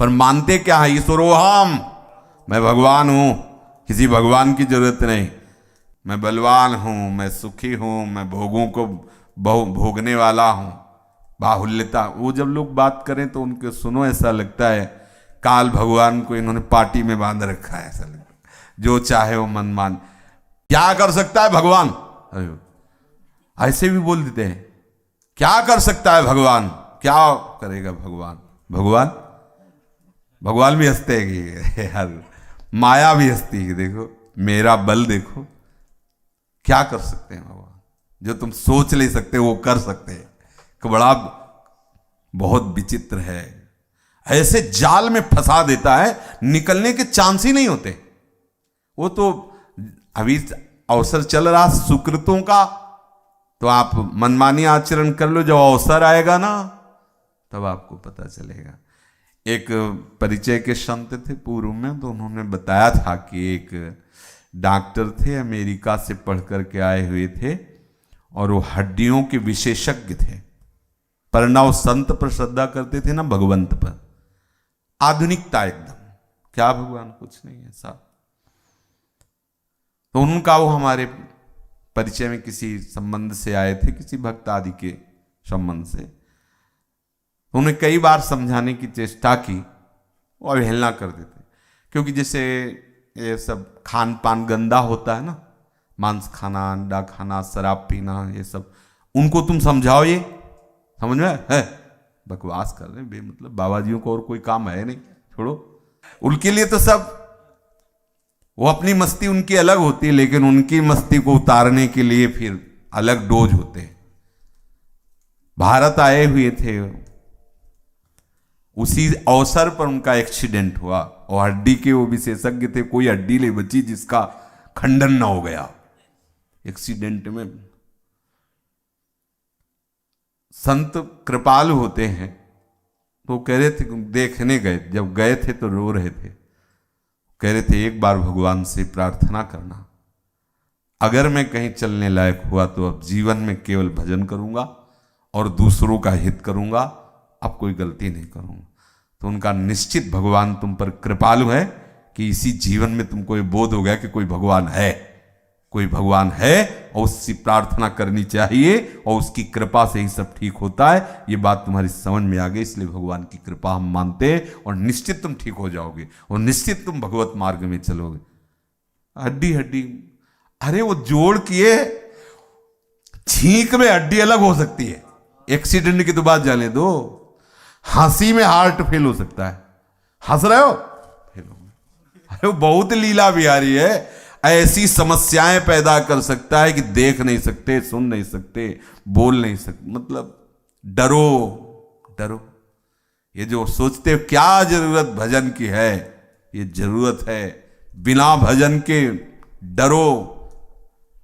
पर मानते क्या है? ईश्वरोहम, मैं भगवान हूं, किसी भगवान की जरूरत नहीं, मैं बलवान हूं, मैं सुखी हूं, मैं भोगों को भोगने वाला हूं। बाहुल्यता, वो जब लोग बात करें तो उनके सुनो ऐसा लगता है काल भगवान को इन्होंने पार्टी में बांध रखा है, ऐसा लगता है जो चाहे वो मन मान। क्या कर सकता है भगवान? ऐसे भी बोल देते हैं, क्या कर सकता है भगवान, क्या करेगा भगवान? भगवान भी हंसते हैं कि यार, माया भी हंसती है, देखो मेरा बल देखो, क्या कर सकते हैं भगवान, जो तुम सोच नहीं सकते वो कर सकते हैं। कि बड़ा बहुत विचित्र है, ऐसे जाल में फंसा देता है, निकलने के चांस ही नहीं होते। वो तो अभी अवसर चल रहा सुकृतों का, तो आप मनमानी आचरण कर लो, जब अवसर आएगा ना तब आपको पता चलेगा। एक परिचय के संत थे पूर्व में, तो उन्होंने बताया था कि एक डॉक्टर थे, अमेरिका से पढ़ कर के आए हुए थे, और वो हड्डियों के विशेषज्ञ थे, पर ना वो संत पर श्रद्धा करते थे ना भगवंत पर। आधुनिकता एकदम, क्या भगवान कुछ नहीं है साहब। तो उनका वो हमारे परिचय में किसी संबंध से आए थे, किसी भक्त आदि के संबंध से। उन्हें कई बार समझाने की चेष्टा की, वो अवहेलना कर देते, क्योंकि जैसे ये सब खान पान गंदा होता है ना, मांस खाना, अंडा खाना, शराब पीना, ये सब उनको तुम समझाओ, ये समझ में है? बकवास कर रहे हैं बेमतलब, बाबा जियों को और कोई काम है नहीं, छोड़ो। उनके लिए तो सब, वो अपनी मस्ती उनकी अलग होती है, लेकिन उनकी मस्ती को उतारने के लिए फिर अलग डोज होते हैं। भारत आए हुए थे, उसी अवसर पर उनका एक्सीडेंट हुआ, और हड्डी के वो विशेषज्ञ थे, कोई हड्डी नहीं बची जिसका खंडन ना हो गया एक्सीडेंट में। संत कृपालु होते हैं, तो कह रहे थे, देखने गए, जब गए थे तो रो रहे थे, कह रहे थे एक बार भगवान से प्रार्थना करना, अगर मैं कहीं चलने लायक हुआ तो अब जीवन में केवल भजन करूंगा और दूसरों का हित करूंगा, अब कोई गलती नहीं करूंगा। तो उनका निश्चित भगवान तुम पर कृपालु है कि इसी जीवन में तुमको ये बोध हो गया कि कोई भगवान है, कोई भगवान है, और उससे प्रार्थना करनी चाहिए, और उसकी कृपा से ही सब ठीक होता है। ये बात तुम्हारी समझ में आ गई, इसलिए भगवान की कृपा हम मानते हैं, और निश्चित तुम ठीक हो जाओगे, और निश्चित तुम भगवत मार्ग में चलोगे। हड्डी हड्डी, अरे वो जोड़ किए, छींक में हड्डी अलग हो सकती है, एक्सीडेंट की तो बात जाने दो, हंसी में हार्ट फेल हो सकता है। हंस रहे हो, फेल हो गया। अरे वो बहुत लीला बिहारी है, ऐसी समस्याएं पैदा कर सकता है कि देख नहीं सकते, सुन नहीं सकते, बोल नहीं सकते। मतलब डरो डरो, ये जो सोचते हो क्या जरूरत भजन की है, ये जरूरत है। बिना भजन के डरो,